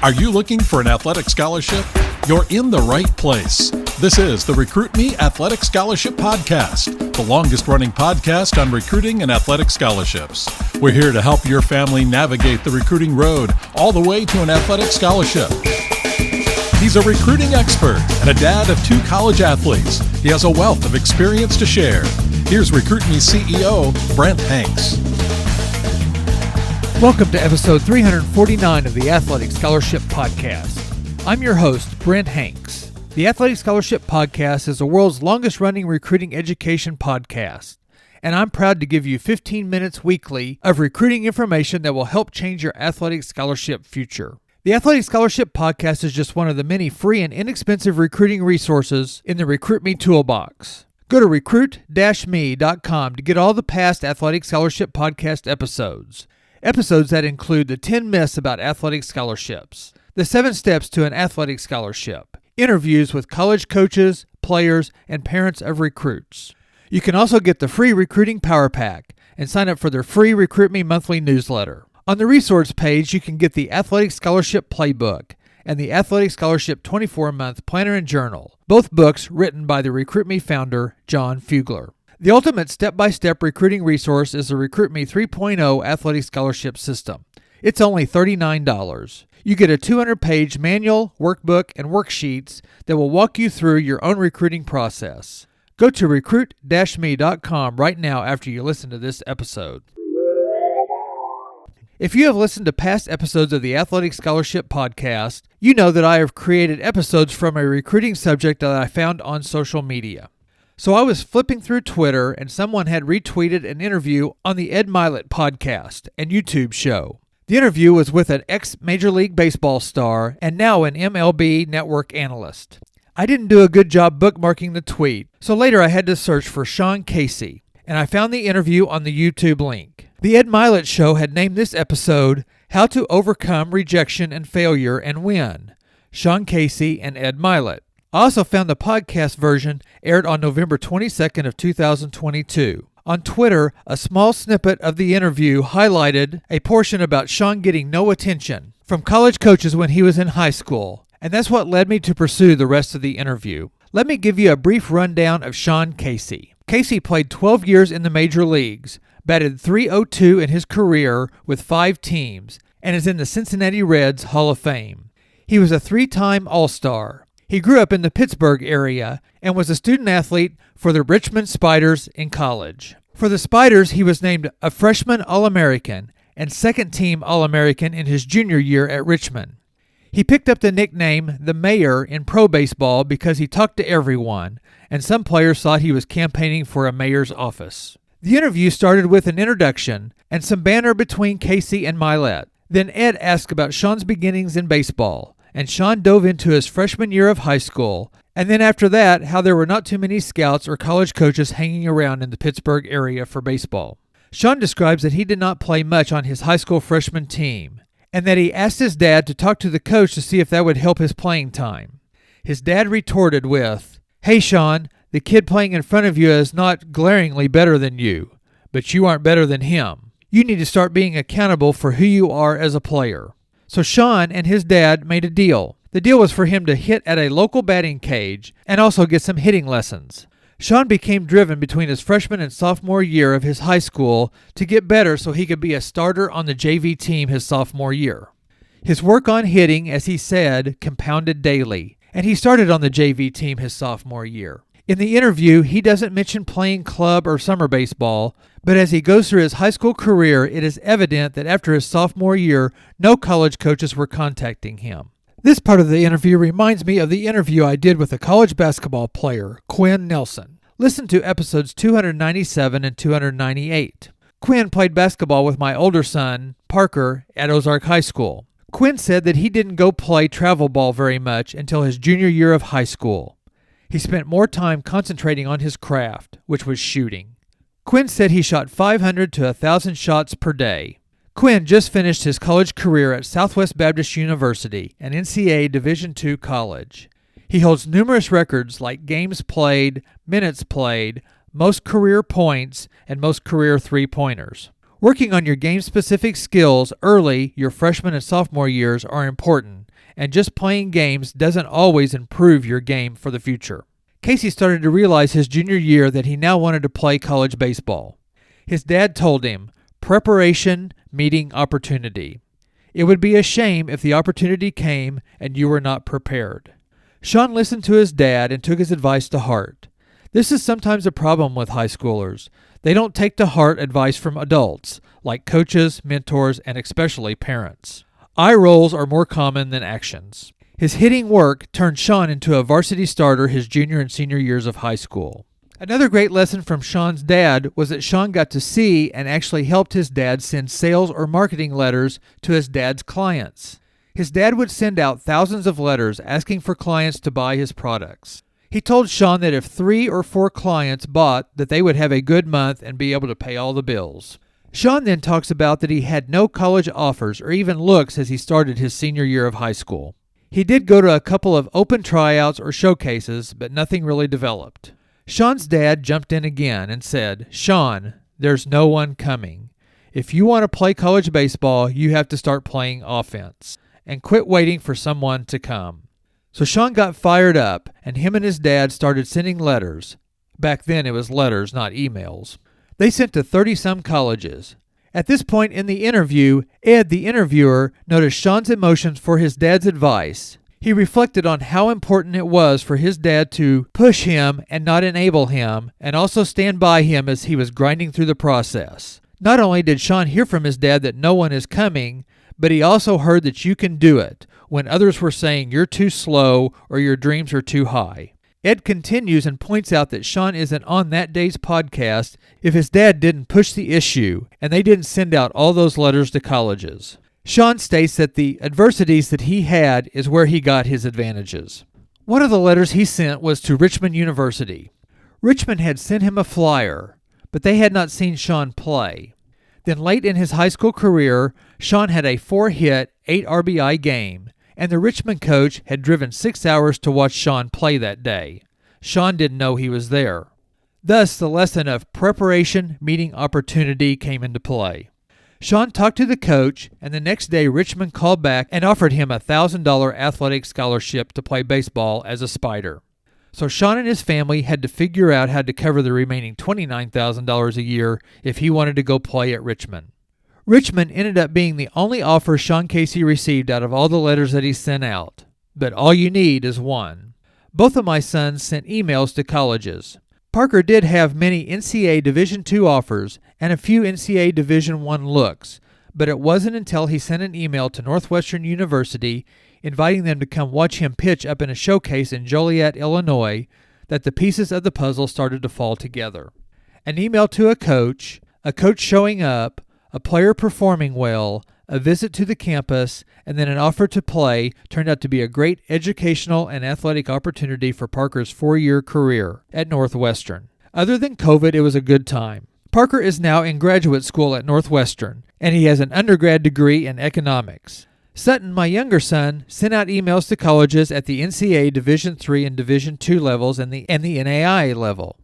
Are you looking for an athletic scholarship? You're in the right place. This is the Recruit Me Athletic Scholarship Podcast, the longest-running podcast on recruiting and athletic scholarships. We're here to help your family navigate the recruiting road all the way to an athletic scholarship. He's a recruiting expert and a dad of 2 college athletes. He has a wealth of experience to share. Here's Recruit Me CEO, Brent Hanks. Welcome to episode 349 of the Athletic Scholarship Podcast. I'm your host, Brent Hanks. The Athletic Scholarship Podcast is the world's longest-running recruiting education podcast, and I'm proud to give you 15 minutes weekly of recruiting information that will help change your athletic scholarship future. The Athletic Scholarship Podcast is just one of the many free and inexpensive recruiting resources in the Recruit Me toolbox. Go to recruit-me.com to get all the past Athletic Scholarship Podcast episodes. Episodes that include the 10 myths about athletic scholarships, the 7 steps to an athletic scholarship, interviews with college coaches, players, and parents of recruits. You can also get the free Recruiting Power Pack and sign up for their free Recruit Me monthly newsletter. On the resource page, you can get the Athletic Scholarship Playbook and the Athletic Scholarship 24-month Planner and Journal, both books written by the Recruit Me founder, John Fugler. The ultimate step-by-step recruiting resource is the Recruit Me 3.0 Athletic Scholarship System. It's only $39. You get a 200-page manual, workbook, and worksheets that will walk you through your own recruiting process. Go to recruit-me.com right now after you listen to this episode. If you have listened to past episodes of the Athletic Scholarship Podcast, you know that I have created episodes from a recruiting subject that I found on social media. So I was flipping through Twitter and someone had retweeted an interview on the Ed Mylett podcast and YouTube show. The interview was with an ex-Major League Baseball star and now an MLB Network analyst. I didn't do a good job bookmarking the tweet, so later I had to search for Sean Casey, and I found the interview on the YouTube link. The Ed Mylett Show had named this episode, How to Overcome Rejection and Failure and Win, Sean Casey and Ed Mylett. I also found the podcast version aired on November 22nd of 2022. On Twitter, a small snippet of the interview highlighted a portion about Sean getting no attention from college coaches when he was in high school, and that's what led me to pursue the rest of the interview. Let me give you a brief rundown of Sean Casey. Casey played 12 years in the major leagues, batted .302 in his career with 5 teams, and is in the Cincinnati Reds Hall of Fame. He was a 3-time All-Star. He grew up in the Pittsburgh area and was a student athlete for the Richmond Spiders in college. For the Spiders, he was named a freshman All-American and second-team All-American in his junior year at Richmond. He picked up the nickname the Mayor in pro baseball because he talked to everyone, and some players thought he was campaigning for a mayor's office. The interview started with an introduction and some banter between Casey and Mylett. Then Ed asked about Sean's beginnings in baseball, and Sean dove into his freshman year of high school, and then after that, how there were not too many scouts or college coaches hanging around in the Pittsburgh area for baseball. Sean describes that he did not play much on his high school freshman team, and that he asked his dad to talk to the coach to see if that would help his playing time. His dad retorted with, "Hey Sean, the kid playing in front of you is not glaringly better than you, but you aren't better than him. You need to start being accountable for who you are as a player." So Sean and his dad made a deal. The deal was for him to hit at a local batting cage and also get some hitting lessons. Sean became driven between his freshman and sophomore year of his high school to get better so he could be a starter on the JV team his sophomore year. His work on hitting, as he said, compounded daily, and he started on the JV team his sophomore year. In the interview, he doesn't mention playing club or summer baseball, but as he goes through his high school career, it is evident that after his sophomore year, no college coaches were contacting him. This part of the interview reminds me of the interview I did with a college basketball player, Quinn Nelson. Listen to episodes 297 and 298. Quinn played basketball with my older son, Parker, at Ozark High School. Quinn said that he didn't go play travel ball very much until his junior year of high school. He spent more time concentrating on his craft, which was shooting. Quinn said he shot 500 to 1,000 shots per day. Quinn just finished his college career at Southwest Baptist University, an NCAA Division II college. He holds numerous records like games played, minutes played, most career points, and most career three-pointers. Working on your game-specific skills early, your freshman and sophomore years, are important, and just playing games doesn't always improve your game for the future. Casey started to realize his junior year that he now wanted to play college baseball. His dad told him, "Preparation meeting opportunity. It would be a shame if the opportunity came and you were not prepared." Sean listened to his dad and took his advice to heart. This is sometimes a problem with high schoolers. They don't take to heart advice from adults, like coaches, mentors, and especially parents. Eye rolls are more common than actions. His hitting work turned Sean into a varsity starter his junior and senior years of high school. Another great lesson from Sean's dad was that Sean got to see and actually helped his dad send sales or marketing letters to his dad's clients. His dad would send out thousands of letters asking for clients to buy his products. He told Sean that if 3 or 4 clients bought, that they would have a good month and be able to pay all the bills. Sean then talks about that he had no college offers or even looks as he started his senior year of high school. He did go to a couple of open tryouts or showcases, but nothing really developed. Sean's dad jumped in again and said, "Sean, there's no one coming. If you want to play college baseball, you have to start playing offense and quit waiting for someone to come." So Sean got fired up, and him and his dad started sending letters. Back then it was letters, not emails. They sent to 30-some colleges. At this point in the interview, Ed, the interviewer, noticed Sean's emotions for his dad's advice. He reflected on how important it was for his dad to push him and not enable him, and also stand by him as he was grinding through the process. Not only did Sean hear from his dad that no one is coming, but he also heard that you can do it when others were saying you're too slow or your dreams are too high. Ed continues and points out that Sean isn't on that day's podcast if his dad didn't push the issue and they didn't send out all those letters to colleges. Sean states that the adversities that he had is where he got his advantages. One of the letters he sent was to Richmond University. Richmond had sent him a flyer, but they had not seen Sean play. Then late in his high school career, Sean had a 4-hit, 8 RBI game, and the Richmond coach had driven 6 hours to watch Sean play that day. Sean didn't know he was there. Thus, the lesson of preparation meeting opportunity came into play. Sean talked to the coach, and the next day Richmond called back and offered him a $1,000 athletic scholarship to play baseball as a Spider. So Sean and his family had to figure out how to cover the remaining $29,000 a year if he wanted to go play at Richmond. Richmond ended up being the only offer Sean Casey received out of all the letters that he sent out. But all you need is one. Both of my sons sent emails to colleges. Parker did have many NCAA Division II offers and a few NCAA Division I looks, but it wasn't until he sent an email to Northwestern University inviting them to come watch him pitch up in a showcase in Joliet, Illinois, that the pieces of the puzzle started to fall together. An email to a coach showing up, a player performing well, a visit to the campus, and then an offer to play turned out to be a great educational and athletic opportunity for Parker's 4-year career at Northwestern. Other than COVID, it was a good time. Parker is now in graduate school at Northwestern, and he has an undergrad degree in economics. Sutton, my younger son, sent out emails to colleges at the NCAA Division III and Division II levels and the NAIA level.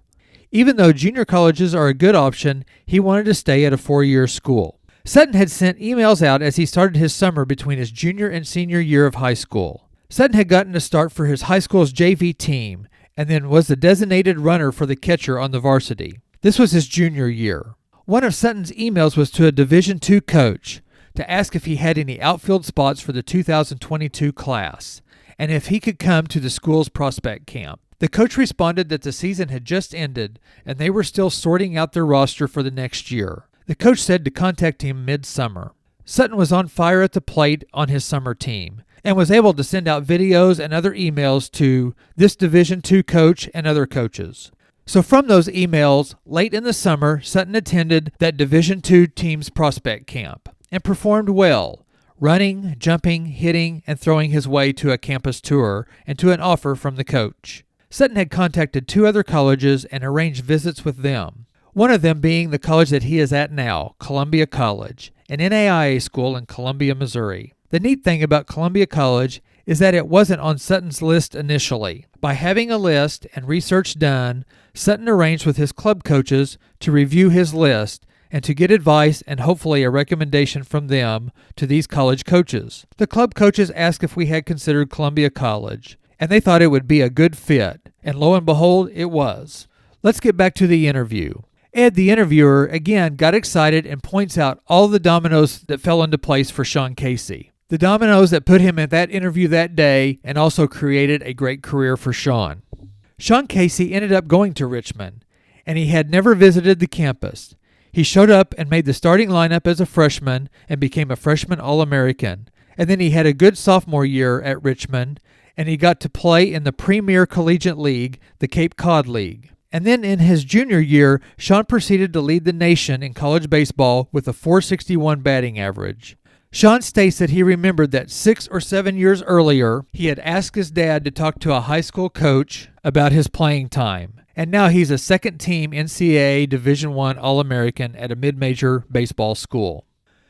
Even though junior colleges are a good option, he wanted to stay at a 4-year school. Sutton had sent emails out as he started his summer between his junior and senior year of high school. Sutton had gotten a start for his high school's JV team and then was the designated runner for the catcher on the varsity. This was his junior year. One of Sutton's emails was to a Division II coach to ask if he had any outfield spots for the 2022 class and if he could come to the school's prospect camp. The coach responded that the season had just ended and they were still sorting out their roster for the next year. The coach said to contact him mid-summer. Sutton was on fire at the plate on his summer team and was able to send out videos and other emails to this Division II coach and other coaches. So from those emails, late in the summer, Sutton attended that Division II team's prospect camp and performed well, running, jumping, hitting, and throwing his way to a campus tour and to an offer from the coach. Sutton had contacted 2 other colleges and arranged visits with them, one of them being the college that he is at now, Columbia College, an NAIA school in Columbia, Missouri. The neat thing about Columbia College is that it wasn't on Sutton's list initially. By having a list and research done, Sutton arranged with his club coaches to review his list and to get advice and hopefully a recommendation from them to these college coaches. The club coaches asked if we had considered Columbia College, and they thought it would be a good fit, and lo and behold, it was. Let's get back to the interview. Ed, the interviewer, again got excited and points out all the dominoes that fell into place for Sean Casey. The dominoes that put him in that interview that day and also created a great career for Sean. Sean Casey ended up going to Richmond, and he had never visited the campus. He showed up and made the starting lineup as a freshman and became a freshman All-American. And then he had a good sophomore year at Richmond, and he got to play in the Premier Collegiate League, the Cape Cod League. And then in his junior year, Sean proceeded to lead the nation in college baseball with a .461 batting average. Sean states that he remembered that 6 or 7 years earlier, he had asked his dad to talk to a high school coach about his playing time. And now he's a second-team NCAA Division I All-American at a mid-major baseball school.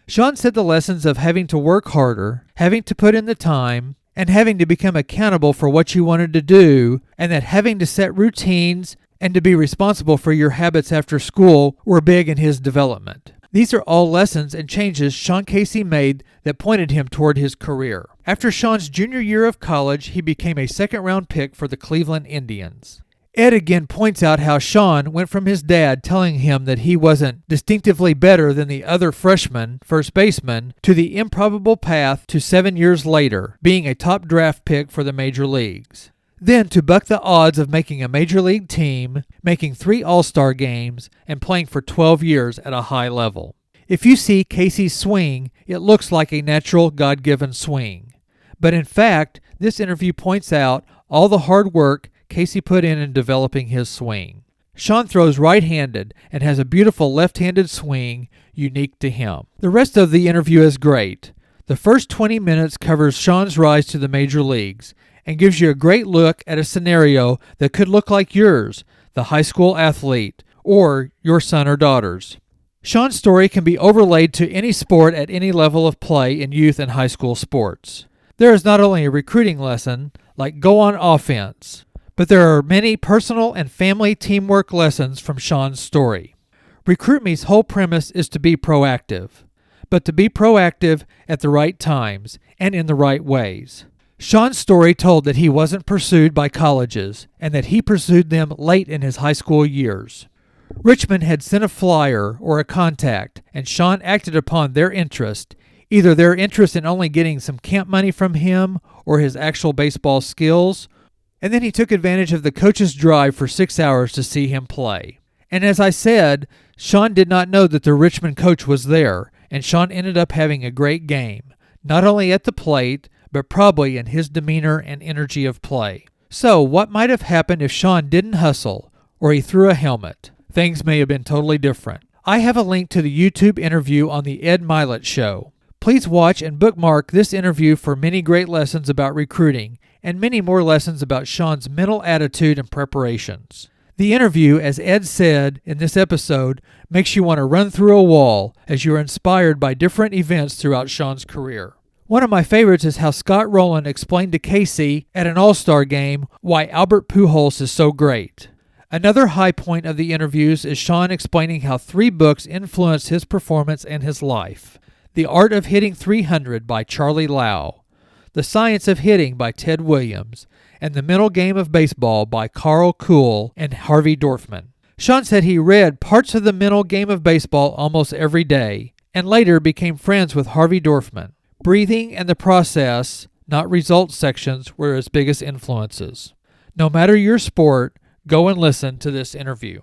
Sean said the lessons of having to work harder, having to put in the time, and having to become accountable for what you wanted to do, and that having to set routines and to be responsible for your habits after school were big in his development. These are all lessons and changes Sean Casey made that pointed him toward his career. After Sean's junior year of college, he became a second-round pick for the Cleveland Indians. Ed again points out how Sean went from his dad telling him that he wasn't distinctively better than the other freshman first baseman to the improbable path to 7 years later, being a top draft pick for the major leagues. Then to buck the odds of making a major league team, making 3 All-Star games, and playing for 12 years at a high level. If you see Casey's swing, it looks like a natural God-given swing. But in fact, this interview points out all the hard work Casey put in developing his swing. Sean throws right-handed and has a beautiful left-handed swing unique to him. The rest of the interview is great. The first 20 minutes covers Sean's rise to the major leagues and gives you a great look at a scenario that could look like yours, the high school athlete, or your son or daughters. Sean's story can be overlaid to any sport at any level of play in youth and high school sports. There is not only a recruiting lesson, like go on offense, but there are many personal and family teamwork lessons from Sean's story. Recruit Me's whole premise is to be proactive, but to be proactive at the right times and in the right ways. Sean's story told that he wasn't pursued by colleges and that he pursued them late in his high school years. Richmond had sent a flyer or a contact, and Sean acted upon their interest, either their interest in only getting some camp money from him or his actual baseball skills, and then he took advantage of the coach's drive for 6 hours to see him play. And as I said, Sean did not know that the Richmond coach was there, and Sean ended up having a great game, not only at the plate, but probably in his demeanor and energy of play. So, what might have happened if Sean didn't hustle, or he threw a helmet? Things may have been totally different. I have a link to the YouTube interview on the Ed Mylett Show. Please watch and bookmark this interview for many great lessons about recruiting, and many more lessons about Sean's mental attitude and preparations. The interview, as Ed said in this episode, makes you want to run through a wall as you are inspired by different events throughout Sean's career. One of my favorites is how Scott Rowland explained to Casey at an All-Star game why Albert Pujols is so great. Another high point of the interviews is Sean explaining how 3 books influenced his performance and his life. The Art of Hitting 300 by Charlie Lau, The Science of Hitting by Ted Williams, and The Mental Game of Baseball by Carl Kuhl and Harvey Dorfman. Sean said he read parts of The Mental Game of Baseball almost every day, and later became friends with Harvey Dorfman. Breathing and the process, not results sections, were his biggest influences. No matter your sport, go and listen to this interview.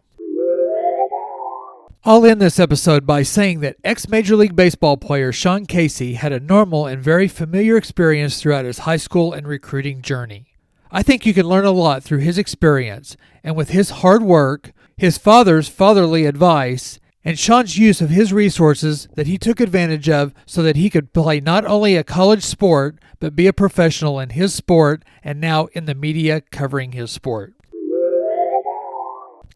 I'll end this episode by saying that ex-Major League Baseball player Sean Casey had a normal and very familiar experience throughout his high school and recruiting journey. I think you can learn a lot through his experience, and with his hard work, his father's fatherly advice, and Sean's use of his resources that he took advantage of so that he could play not only a college sport, but be a professional in his sport and now in the media covering his sport.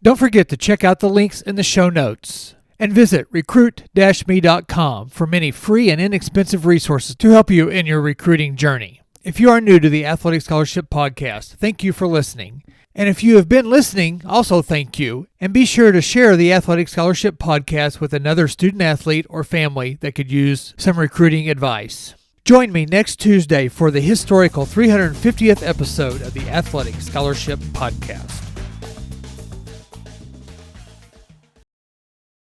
Don't forget to check out the links in the show notes and visit recruit-me.com for many free and inexpensive resources to help you in your recruiting journey. If you are new to the Athletic Scholarship Podcast, thank you for listening. And if you have been listening, also thank you. And be sure to share the Athletic Scholarship Podcast with another student athlete or family that could use some recruiting advice. Join me next Tuesday for the historical 350th episode of the Athletic Scholarship Podcast.